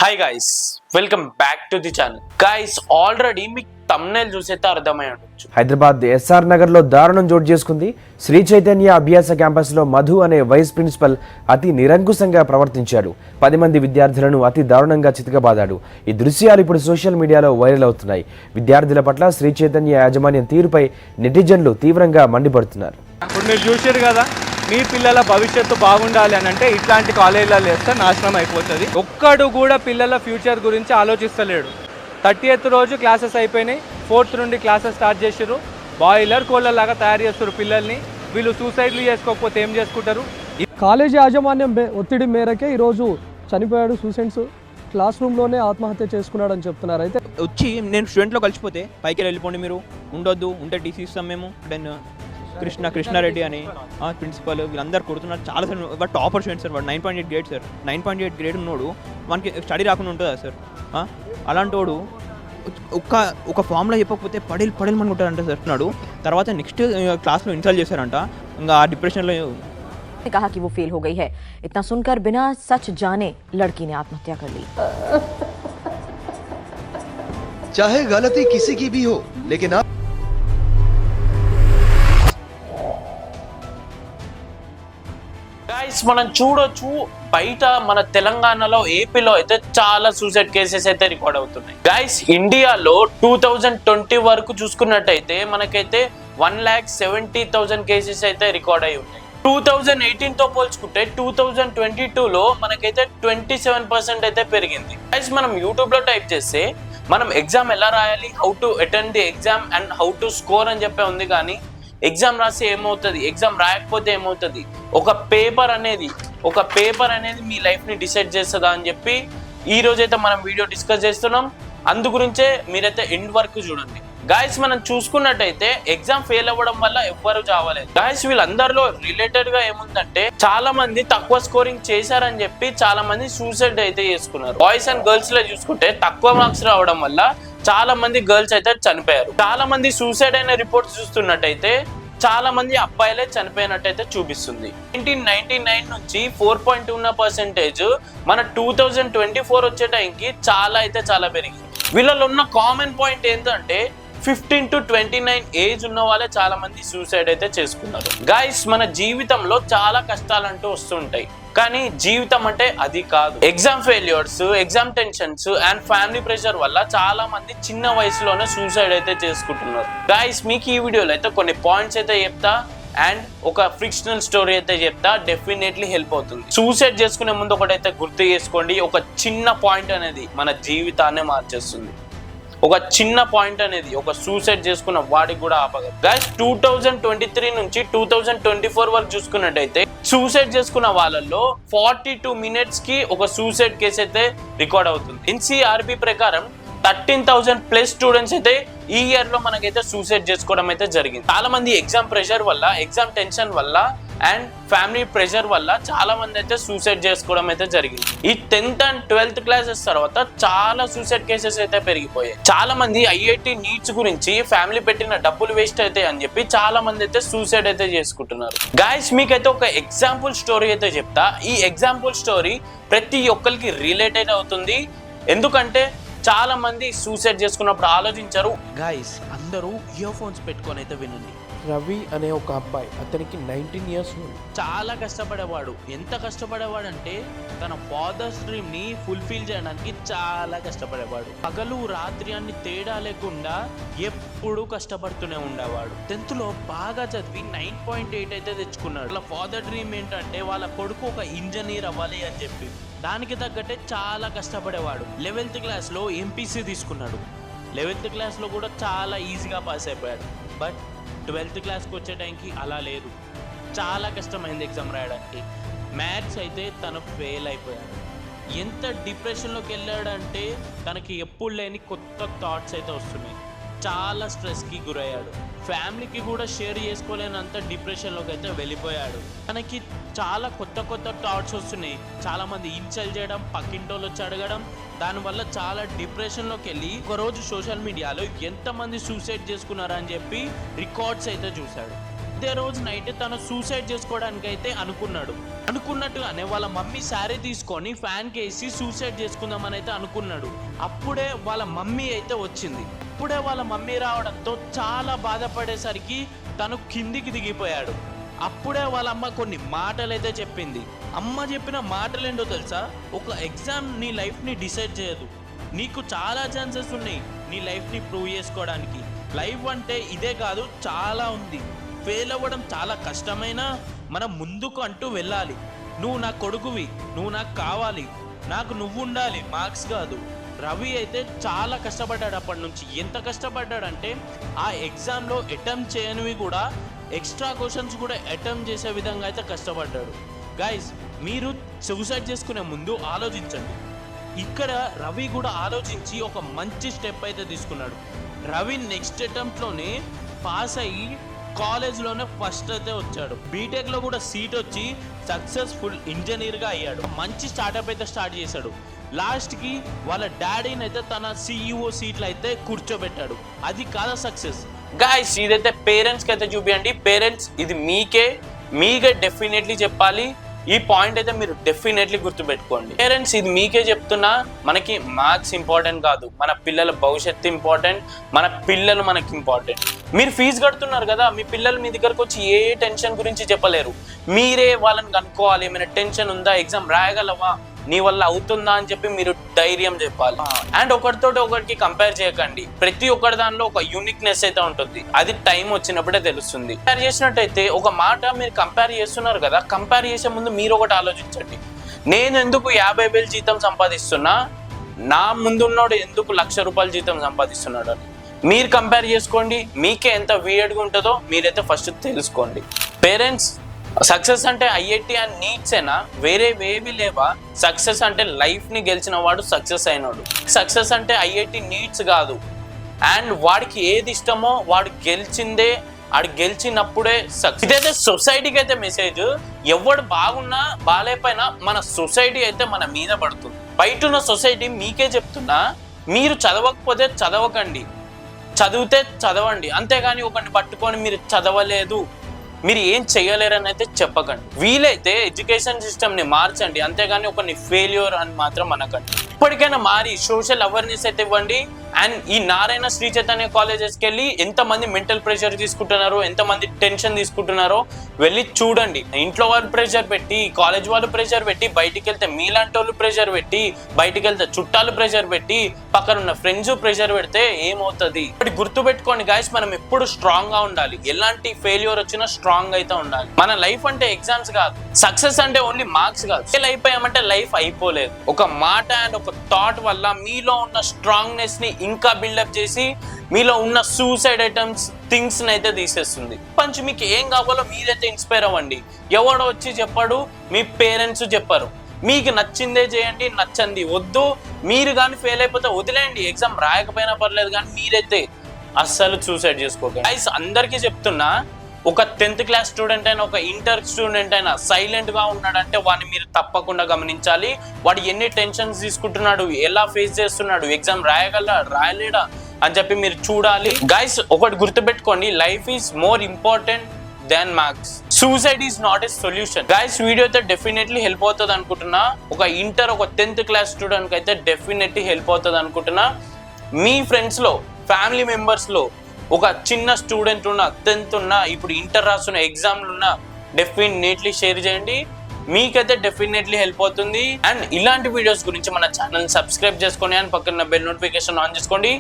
Hi guys, welcome back to the channel. Guys, already మీకు thumbnail చూసైతే అర్థమై ఉండొచ్చు. Hyderabad SR Nagar లో దారుణం చోటు చేసుకుంది. శ్రీ చైతన్య అభ్యాస క్యాంపస్ లో మధు అనే వైస్ ప్రిన్సిపల్ అతి నిరంకుశంగా ప్రవర్తించాడు. 10 మంది విద్యార్థులను అతి దారుణంగా చితకబాదాడు. ఈ దృశ్యాలు ఇప్పుడు సోషల్ మీడియాలో వైరల్ అవుతున్నాయి. విద్యార్థుల పట్ల శ్రీ చైతన్య యాజమాన్యం తీరుపై నెటిజన్లు తీవ్రంగా మండిపడుతున్నారు. ఇప్పుడు మీరు చూసారు కదా, మీ పిల్లల భవిష్యత్తు బాగుండాలి అని అంటే ఇట్లాంటి కాలేజీలలో వేస్తే నాశనం అయిపోతుంది. ఒక్కడు కూడా పిల్లల ఫ్యూచర్ గురించి ఆలోచిస్తలేడు. 30th రోజు క్లాసెస్ అయిపోయినాయి, 4th నుండి క్లాసెస్ స్టార్ట్ చేసారు. బాయిలర్ కోళ్ళలాగా తయారు చేస్తారు పిల్లల్ని. వీళ్ళు సూసైడ్లు చేసుకోకపోతే ఏం చేసుకుంటారు? కాలేజీ యాజమాన్యం ఒత్తిడి మేరకే ఈరోజు చనిపోయాడు. సూసైడ్స్ క్లాస్ రూమ్లోనే ఆత్మహత్య చేసుకున్నాడని చెప్తున్నారు. అయితే వచ్చి నేను స్టూడెంట్లో కలిసిపోతే పైకి వెళ్ళిపోండి, మీరు ఉండొద్దు, ఉంటే టీసీ ఇస్తాం మేము. దెన్ కృష్ణారెడ్డి అని ప్రిన్సిపల్ వీళ్ళందరూ కొడుతున్నారు. చాలా సార్ టాపర్ స్టూడెంట్ సార్, వాడు 9.8 గ్రేడ్ సార్. 9.8 గ్రేడ్ ఉన్నోడు మనకి స్టడీ రాకుండా ఉంటుందా సార్? అలాంటి వాడు ఒక ఫామ్లో చెప్పకపోతే పడేలు మనం ఉంటారంట సార్ అన్నాడు. తర్వాత నెక్స్ట్ క్లాస్లో ఇన్సల్ట్ చేశారంట. ఇంకా ఆ డిప్రెషన్లో कहा कि वो फेल हो गई है. इतना सुनकर बिना सच जाने लड़की ने आत्महत्या कर ली. चाहे गलती किसी की भी हो, लेकिन आप గైస్, మనం చూడొచ్చు బయట మన తెలంగాణలో, ఏపీలో అయితే చాలా సూసైడ్ కేసెస్ అయితే రికార్డ్ అవుతున్నాయి. గైస్, ఇండియాలో 2020 వరకు చూసుకున్నట్టయితే మనకైతే 1,70,000 కేసెస్ అయితే రికార్డ్ అయి ఉన్నాయి. 2018 తో పోల్చుకుంటే 2022లో మనకైతే 27% అయితే పెరిగింది. గైస్, మనం యూట్యూబ్ లో టైప్ చేస్తే మనం ఎగ్జామ్ ఎలా రాయాలి, how to attend the exam and how to score అని చెప్పే ఉంది. కానీ ఎగ్జామ్ రాస్తే ఏమవుతుంది, ఎగ్జామ్ రాయకపోతే ఏమవుతుంది, ఒక పేపర్ అనేది మీ లైఫ్ ని డిసైడ్ చేస్తుందా అని చెప్పి ఈ రోజైతే మనం వీడియో డిస్కస్ చేస్తున్నాం. అందు గురించే మీరైతే ఎండ్ వరకు చూడండి. గాయస్, మనం చూసుకున్నట్టయితే ఎగ్జామ్ ఫెయిల్ అవ్వడం వల్ల ఎవ్వరు చావలేదు. గాయస్, వీళ్ళందరిలో రిలేటెడ్ గా ఏముందంటే చాలా మంది తక్కువ స్కోరింగ్ చేశారని చెప్పి చాలా మంది సూసైడ్ అయితే చేసుకున్నారు. బాయ్స్ అండ్ గర్ల్స్ లో చూసుకుంటే తక్కువ మార్క్స్ రావడం వల్ల చాలా మంది గర్ల్స్ అయితే చనిపోయారు. చాలా మంది సూసైడ్ అయిన రిపోర్ట్స్ చూస్తున్నట్టయితే చాలా మంది అబ్బాయిలే చనిపోయినట్టయితే చూపిస్తుంది. 1999 నుంచి 4.2 ఉన్న పర్సెంటేజ్ మన 2024 వచ్చే టైంకి చాలా పెరిగింది. వీళ్ళలో ఉన్న కామన్ పాయింట్ ఏంటంటే 15 to 29 ఏజ్ ఉన్న వాళ్ళే చాలా మంది సూసైడ్ అయితే చేసుకున్నారు. గైస్, మన జీవితంలో చాలా కష్టాలంటూ వస్తుంటాయి, కానీ జీవితం అంటే అది కాదు. Exam failures, exam tensions and family pressure వల్ల చాలా మంది చిన్న వయసులోనే సూసైడ్ అయితే చేసుకుంటున్నారు. గైస్, మీకు ఈ వీడియోలో అయితే కొన్ని పాయింట్స్ అయితే చెప్తా అండ్ ఒక ఫ్రిక్షనల్ స్టోరీ అయితే చెప్తా. డెఫినెట్లీ హెల్ప్ అవుతుంది. సూసైడ్ చేసుకునే ముందు ఒకటైతే గుర్తు చేసుకోండి, ఒక చిన్న పాయింట్ అనేది మన జీవితాన్ని మార్చేస్తుంది. ఒక చిన్న పాయింట్ అనేది ఒక సూసైడ్ చేసుకున్న వాడికి కూడా ఆపగలదు. గైస్, 2023 నుంచి 2024 వరకు చూసుకున్నట్టయితే సూసైడ్ చేసుకున్న వాళ్ళల్లో 42 minutes కి ఒక సూసైడ్ కేసు అయితే రికార్డ్ అవుతుంది. NCRB ప్రకారం 13,000 ప్లస్ స్టూడెంట్స్ అయితే ఈ ఇయర్ లో మనకైతే సూసైడ్ చేసుకోవడం అయితే జరిగింది. చాలా మంది ఎగ్జామ్ ప్రెషర్ వల్ల, ఎగ్జామ్ టెన్షన్ వల్ల అండ్ ఫ్యామిలీ ప్రెషర్ వల్ల చాలా మంది అయితే సూసైడ్ చేసుకోవడం అయితే జరిగింది. ఈ 10th and 12th క్లాసెస్ తర్వాత చాలా సూసైడ్ కేసెస్ అయితే పెరిగిపోయాయి. చాలా మంది IIT నీట్స్ గురించి ఫ్యామిలీ పెట్టిన డబ్బులు వేస్ట్ అయితే అని చెప్పి చాలా మంది అయితే సూసైడ్ అయితే చేసుకుంటున్నారు. గైస్, మీకైతే ఒక ఎగ్జాంపుల్ స్టోరీ అయితే చెప్తా. ఈ ఎగ్జాంపుల్ స్టోరీ ప్రతి ఒక్కరికి రిలేటెడ్ అవుతుంది. ఎందుకంటే చాలా మంది సూసైడ్ చేసుకున్నప్పుడు ఆలోచించారు. గైస్, అందరూ ఇయర్ ఫోన్స్ పెట్టుకొని అయితే వినండి. రవి అనే ఒక అబ్బాయి, అతనికి 19 years ఓల్డ్. చాలా కష్టపడేవాడు. ఎంత కష్టపడేవాడు అంటే తన ఫాదర్స్ డ్రీమ్ ని ఫుల్ఫిల్ చేయడానికి చాలా కష్టపడేవాడు. పగలు రాత్రి అన్ని తేడా లేకుండా ఎప్పుడు కష్టపడుతూనే ఉండేవాడు. 10th లో బాగా చదివి 9.8 అయితే తెచ్చుకున్నాడు. వాళ్ళ ఫాదర్ డ్రీమ్ ఏంటంటే వాళ్ళ కొడుకు ఒక ఇంజనీర్ అవ్వాలి అని చెప్పి దానికి తగ్గట్టే చాలా కష్టపడేవాడు. 11th క్లాస్లో MPC తీసుకున్నాడు. 11th క్లాస్లో కూడా చాలా ఈజీగా పాస్ అయిపోయాడు. బట్ 12th క్లాస్కి వచ్చే టైంకి అలా లేదు, చాలా కష్టమైంది ఎగ్జామ్ రాయడానికి. మ్యాథ్స్ అయితే తను ఫెయిల్ అయిపోయాడు. ఎంత డిప్రెషన్లోకి వెళ్ళాడంటే తనకి ఎప్పుడు లేని కొత్త థాట్స్ అయితే వస్తున్నాయి. చాలా స్ట్రెస్కి గురయ్యాడు. ఫ్యామిలీకి కూడా షేర్ చేసుకోలేనంత డిప్రెషన్లోకి అయితే వెళ్ళిపోయాడు. తనకి చాలా కొత్త థాట్స్ వస్తున్నాయి. చాలామంది ఇన్సల్ట్ చేయడం, పక్కింటోళ్ళు వచ్చి అడగడం, దానివల్ల చాలా డిప్రెషన్లోకి వెళ్ళి ఒకరోజు సోషల్ మీడియాలో ఎంతమంది సూసైడ్ చేసుకున్నారని చెప్పి రికార్డ్స్ అయితే చూశాడు. అదే రోజు నైట్ తను సూసైడ్ చేసుకోవడానికి అయితే అనుకున్నట్టుగానే వాళ్ళ మమ్మీ శారీ తీసుకొని ఫ్యాన్ కేసి సూసైడ్ చేసుకుందామని అయితే అనుకున్నాడు. అప్పుడే వాళ్ళ మమ్మీ అయితే వచ్చింది. అప్పుడే వాళ్ళ మమ్మీ రావడంతో చాలా బాధపడేసరికి తను కిందికి దిగిపోయాడు. అప్పుడే వాళ్ళ అమ్మ కొన్ని మాటలు అయితే చెప్పింది. అమ్మ చెప్పిన మాటలు ఏంటో తెలుసా? ఒక ఎగ్జామ్ నీ లైఫ్ని డిసైడ్ చేయదు. నీకు చాలా ఛాన్సెస్ ఉన్నాయి నీ లైఫ్ని ప్రూవ్ చేసుకోవడానికి. లైఫ్ అంటే ఇదే కాదు, చాలా ఉంది. ఫెయిల్ అవ్వడం చాలా కష్టమైనా మనం ముందుకు అంటూ వెళ్ళాలి. నువ్వు నా కొడుకువి, నువ్వు నాకు కావాలి, నాకు నువ్వు ఉండాలి, మార్క్స్ కాదు. రవి అయితే చాలా కష్టపడ్డాడు అప్పటి నుంచి. ఎంత కష్టపడ్డాడంటే ఆ ఎగ్జామ్లో అటెంప్ట్ చేయనివి కూడా ఎక్స్ట్రా క్వశ్చన్స్ కూడా అటెంప్ట్ చేసే విధంగా అయితే కష్టపడ్డాడు. గైస్, మీరు సూసైడ్ చేసుకునే ముందు ఆలోచించండి. ఇక్కడ రవి కూడా ఆలోచించి ఒక మంచి స్టెప్ అయితే తీసుకున్నాడు. రవి నెక్స్ట్ అటెంప్ట్లోనే పాస్ అయ్యి కాలేజ్లోనే ఫస్ట్ అయితే వచ్చాడు. బీటెక్లో కూడా సీట్ వచ్చి సక్సెస్ఫుల్ ఇంజనీర్గా అయ్యాడు. మంచి స్టార్టప్ అయితే స్టార్ట్ చేశాడు. లాస్ట్కి వాళ్ళ డాడీని అయితే తన CEO సీట్లో అయితే కూర్చోబెట్టాడు. అది కాదా సక్సెస్? గాయ్స్, ఇదైతే పేరెంట్స్కి అయితే చూపియండి. పేరెంట్స్, ఇది మీకే డెఫినెట్లీ చెప్పాలి. ఈ పాయింట్ అయితే మీరు డెఫినెట్లీ గుర్తుపెట్టుకోండి. పేరెంట్స్, ఇది మీకే చెప్తున్నా, మనకి మార్క్స్ ఇంపార్టెంట్ కాదు, మన పిల్లల భవిష్యత్తు ఇంపార్టెంట్, మన పిల్లలు మనకి ఇంపార్టెంట్. మీరు ఫీజు కడుతున్నారు కదా, మీ పిల్లలు మీ దగ్గరకు వచ్చి ఏ టెన్షన్ గురించి చెప్పలేరు. మీరే వాళ్ళని కనుక్కోవాలి. ఏమైనా టెన్షన్ ఉందా, ఎగ్జామ్ రాయగలవా, నీ వల్ల అవుతుందా అని చెప్పి మీరు ధైర్యం చెప్పాలి. అండ్ ఒకరికి కంపేర్ చేయకండి. ప్రతి ఒక్కరి దానిలో ఒక యూనిక్నెస్ అయితే ఉంటుంది. అది టైం వచ్చినప్పుడే తెలుస్తుంది. కంపేర్ చేసినట్టయితే ఒక మాట మీరు కంపేర్ చేస్తున్నారు కదా, కంపేర్ చేసే ముందు మీరు ఒకటి ఆలోచించండి. నేను ఎందుకు 50,000 జీతం సంపాదిస్తున్నా, నా ముందున్నోడు ఎందుకు ₹1,00,000 జీతం సంపాదిస్తున్నాడు అని మీరు కంపేర్ చేసుకోండి. మీకే ఎంత వీయడ్గా ఉంటుందో మీరైతే ఫస్ట్ తెలుసుకోండి. పేరెంట్స్, సక్సెస్ అంటే IIT అండ్ నీట్సేనా? వేరే వేవి లేవా? సక్సెస్ అంటే లైఫ్ని గెలిచిన వాడు సక్సెస్ అయినాడు. సక్సెస్ అంటే IIT నీట్స్ కాదు. అండ్ వాడికి ఏది ఇష్టమో వాడు గెలిచినప్పుడే సక్సెస్. ఇదైతే సొసైటీకి అయితే మెసేజ్. ఎవడు బాగున్నా బాగాలేకపోయినా మన సొసైటీ అయితే మన మీద పడుతుంది. బయట ఉన్న సొసైటీ మీకే చెప్తున్నా, మీరు చదవకపోతే చదవకండి, చదివితే చదవండి. అంతేగాని ఒకరిని పట్టుకొని మీరు చదవలేదు, మీరు ఏం చేయలేరని అయితే చెప్పకండి. వీలైతే ఎడ్యుకేషన్ సిస్టమ్ని మార్చండి, అంతేగాని ఒకరిని ఫెయిల్యూర్ అని మాత్రం అనకండి. ఇప్పటికైనా మారి సోషల్ అవేర్నెస్ అయితే ఇవ్వండి. అండ్ ఈ నారాయణ శ్రీ చైతన్య కాలేజెస్కి వెళ్ళి ఎంతమంది మెంటల్ ప్రెషర్ తీసుకుంటున్నారో, ఎంతమంది టెన్షన్ తీసుకుంటున్నారో వెళ్ళి చూడండి. ఇంట్లో వాళ్ళు ప్రెషర్ పెట్టి, కాలేజ్ వాళ్ళు ప్రెషర్ పెట్టి, బయటికి వెళ్తే మీలాంటి వాళ్ళు ప్రెషర్ పెట్టి, బయటికి వెళ్తే చుట్టాలు ప్రెషర్ పెట్టి, పక్కన ఉన్న ఫ్రెండ్స్ ప్రెషర్ పెడితే ఏమవుతుంది? ఇప్పుడు గుర్తుపెట్టుకోండి గాయస్, మనం ఎప్పుడు స్ట్రాంగ్ గా ఉండాలి. ఎలాంటి ఫెయిల్యూర్ వచ్చినా స్ట్రాంగ్ అయితే ఉండాలి. మన లైఫ్ అంటే ఎగ్జామ్స్ కాదు, సక్సెస్ అంటే ఓన్లీ మార్క్స్ కాదు. ఫెయిల్ అయిపోయామంటే లైఫ్ అయిపోలేదు. ఒక మాట అండ్ ఒక థాట్ వల్ల మీలో ఉన్న స్ట్రాంగ్నెస్ ని ఇంకా బిల్డప్ చేసి మీలో ఉన్న సూసైడ్ ఐటమ్స్ థింగ్స్ అయితే తీసేస్తుంది. పంచి మీకు ఏం కావాలో మీరైతే ఇన్స్పైర్ అవ్వండి. ఎవడో వచ్చి చెప్పాడు, మీ పేరెంట్స్ చెప్పారు. మీకు నచ్చిందే చేయండి, నచ్చంది వద్దు. మీరు కానీ ఫెయిల్ అయిపోతే వదిలేయండి, ఎగ్జామ్ రాయకపోయినా పర్లేదు, కానీ మీరైతే అస్సలు సూసైడ్ చేసుకోకండి. గైస్, అందరికీ చెప్తున్నా, ఒక 10th క్లాస్ స్టూడెంట్ అయినా, ఒక ఇంటర్ స్టూడెంట్ అయినా సైలెంట్గా ఉన్నాడంటే వాడిని మీరు తప్పకుండా గమనించాలి. వాడు ఎన్ని టెన్షన్స్ తీసుకుంటున్నాడు, ఎలా ఫేస్ చేస్తున్నాడు, ఎగ్జామ్ రాయలేడా అని చెప్పి మీరు చూడాలి. గైస్, ఒకటి గుర్తుపెట్టుకోండి, life is more important than marks. Suicide is not a solution. Guys, video అయితే డెఫినెట్లీ హెల్ప్ అవుతుంది అనుకుంటున్నా. ఒక 10th క్లాస్ స్టూడెంట్కి అయితే డెఫినెట్లీ హెల్ప్ అవుతుంది అనుకుంటున్నా. మీ ఫ్రెండ్స్లో, ఫ్యామిలీ మెంబర్స్లో ఒక చిన్న స్టూడెంట్ ఉన్నా, 10th ఉన్నా, ఇప్పుడు ఇంటర్ రాస్తున్న ఎగ్జామ్లు ఉన్నా, డెఫినెట్లీ షేర్ చేయండి. మీకైతే డెఫినెట్లీ హెల్ప్ అవుతుంది. అండ్ ఇలాంటి వీడియోస్ గురించి మన ఛానల్ సబ్స్క్రైబ్ చేసుకోండి అండ్ పక్కన బెల్ నోటిఫికేషన్ ఆన్ చేసుకోండి.